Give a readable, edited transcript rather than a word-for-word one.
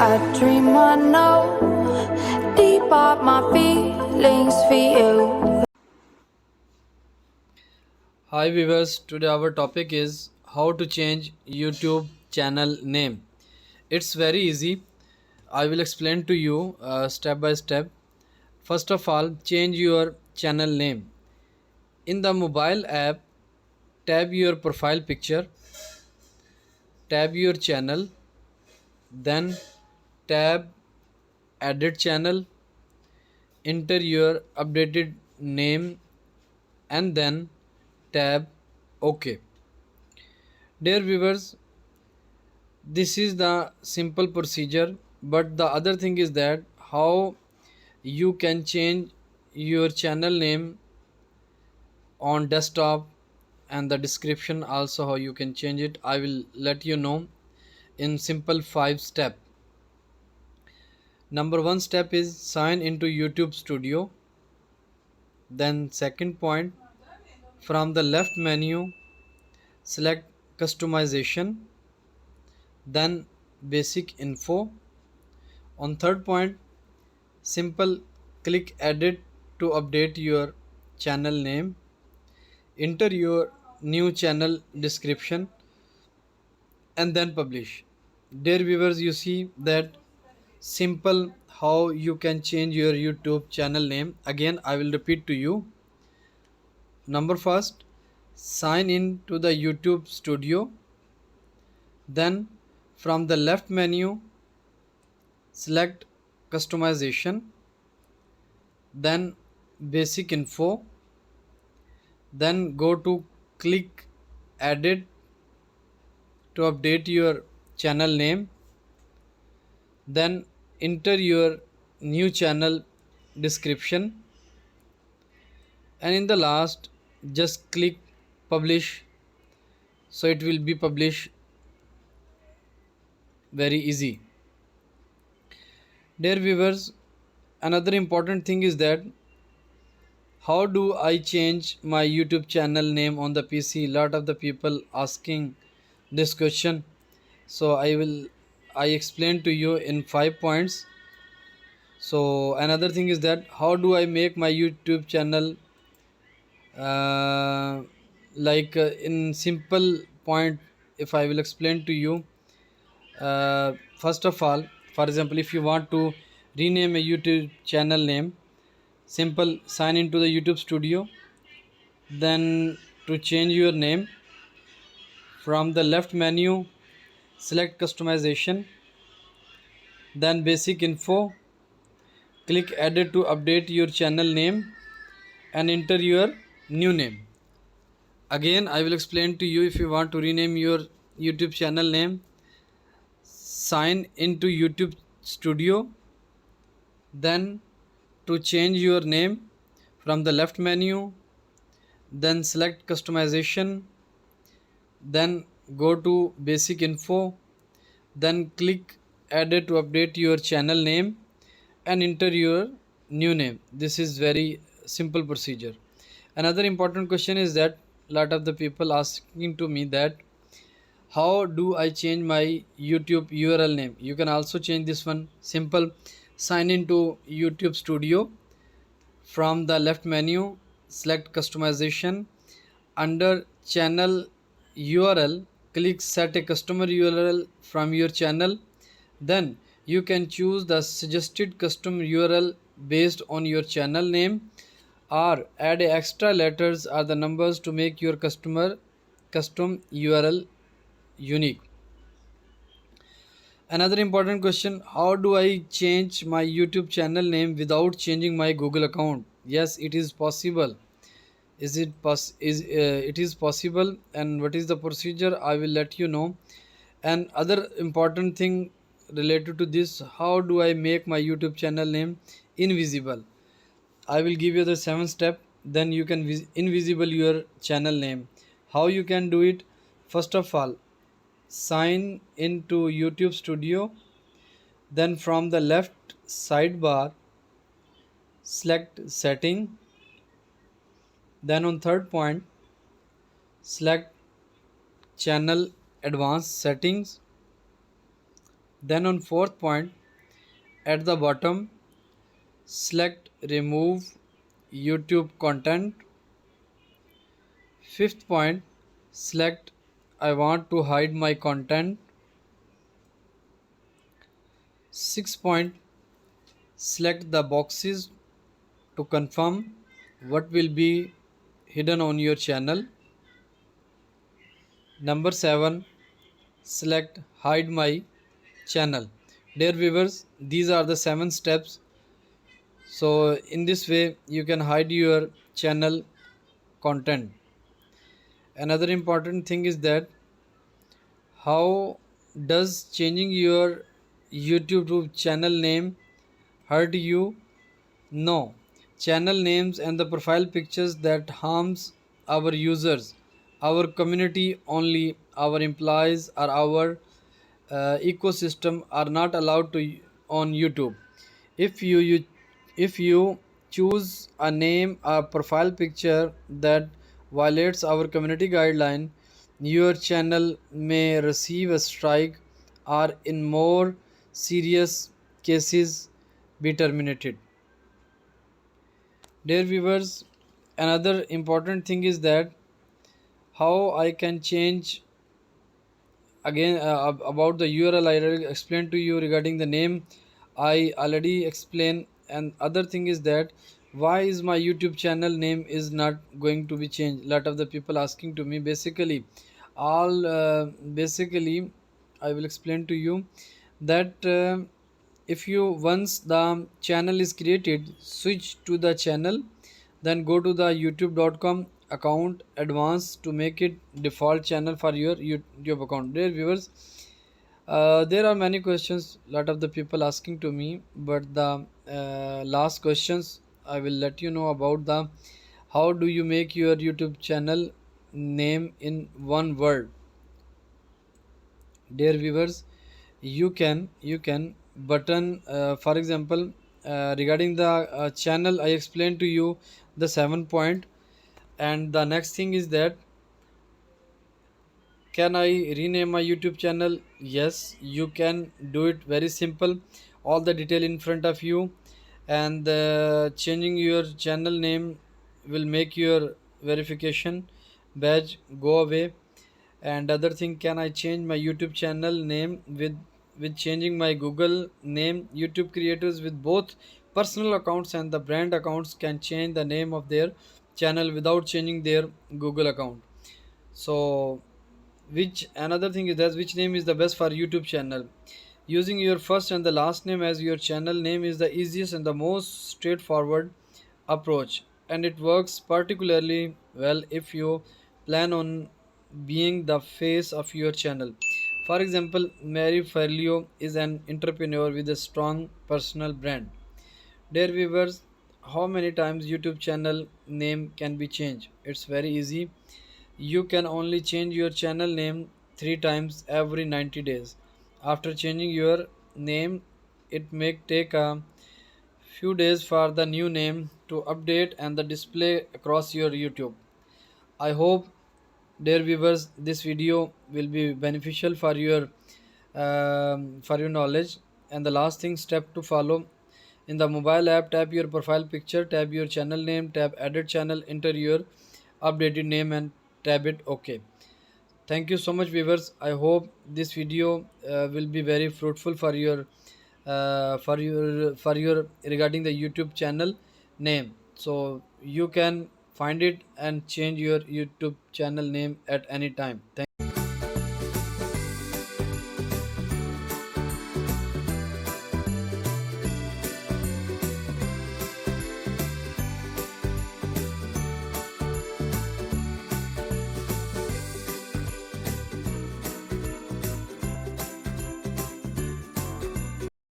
I dream I know deep up my feelings for you. Hi viewers, today our topic is how to change YouTube channel name. It's very easy. I will explain to you step by step. First of all, change your channel name. In the mobile app, tab your profile picture, tab your channel, then tab edit channel, enter your updated name and then tab OK. Dear viewers, this is the simple procedure, but the other thing is that how you can change your channel name on desktop, and the description also how you can change it I will let you know in simple 5 step. Number 1 step is sign into YouTube Studio. Then second point, from the left menu select customization, then basic info. On third point, simple click edit to update your channel name. Enter your new channel description and then publish. Dear viewers, you see that simple how you can change your YouTube channel name. Again, I will repeat to you. Number first, sign in to the YouTube Studio. Then from the left menu, select customization, then basic info, then go to click edit to update your channel name, then enter your new channel description, and in the last just click publish, so it will be published very easy. Dear viewers, another important thing is that how do I change my YouTube channel name on the PC? Lot of the people asking this question, so I explain to you in 5 points. So another thing is that how do I make my YouTube channel uh, in simple point. If I will explain to you, first of all, for example, if you want to rename a YouTube channel name, simple sign into the YouTube Studio. Then to change your name, from the left menu select customization, then basic info, click edit to update your channel name and enter your new name. Again, I will explain to you. If you want to rename your YouTube channel name, sign into YouTube Studio. Then to change your name, from the left menu, then select customization, then go to basic info, then click edit to update your channel name and enter your new name. This is very simple procedure. Another important question is that lot of the people asking to me that how do I change my YouTube URL name? You can also change this one. Simple, sign into YouTube Studio. From the left menu select customization, under channel URL click set a customer URL from your channel. Then you can choose the suggested custom URL based on your channel name, or add extra letters or the numbers to make your custom URL unique. Another important question, how do I change my YouTube channel name without changing my Google account? Yes, it is possible. It is possible, and what is the procedure I will let you know. And other important thing related to this, how do I make my YouTube channel name invisible? I will give you the 7 step, then you can invisible your channel name. How you can do it? First of all, sign into YouTube Studio, then from the left sidebar select setting, then on third point select channel advanced settings, Then on fourth point, at the bottom, select remove YouTube content. Fifth point, select I want to hide my content. Sixth point, select the boxes to confirm what will be hidden on your channel. Number 7, select hide my channel. Dear viewers, these are the 7 steps. So in this way you can hide your channel content. Another important thing is that how does changing your YouTube channel name hurt you? No. Channel names and the profile pictures that harms our users, our community only, our employees or our ecosystem are not allowed to on YouTube. If you choose a name, a profile picture that violates our community guideline, your channel may receive a strike or in more serious cases be terminated. Dear viewers, another important thing is that how I can change again about the URL. I already explained to you. Regarding the name, I already explained. And other thing is that why is my YouTube channel name is not going to be changed. Lot of the people asking to me. Basically I will explain to you that if you once the channel is created, switch to the channel, then go to the youtube.com account advanced to make it default channel for your YouTube account. Dear viewers, there are many questions lot of the people asking to me, but the last questions I will let you know about the how do you make your YouTube channel name in one word. Dear viewers, you can button for example regarding the channel, I explained to you the 7 point. And the next thing is that can I rename my YouTube channel? Yes, you can do it very simple. All the detail in front of you, and changing your channel name will make your verification badge go away. And other thing, can I change my YouTube channel name with changing my Google name? YouTube creators with both personal accounts and the brand accounts can change the name of their channel without changing their Google account. So which another thing is that which name is the best for YouTube channel? Using your first and the last name as your channel name is the easiest and the most straightforward approach, and it works particularly well if you plan on being the face of your channel. For example, Mary Ferlio is an entrepreneur with a strong personal brand. Dear viewers, how many times YouTube channel name can be changed? It's very easy. You can only change your channel name 3 times every 90 days. After changing your name, it may take a few days for the new name to update and the display across your YouTube. I hope, dear viewers, this video will be beneficial for your knowledge. And the last thing, step to follow: in the mobile app, tap your profile picture, tap your channel name, tap edit channel, enter your updated name, and tap it OK. Thank you so much, viewers. I hope this video will be very fruitful for your regarding the YouTube channel name. So you can find it and change your YouTube channel name at any time. Thank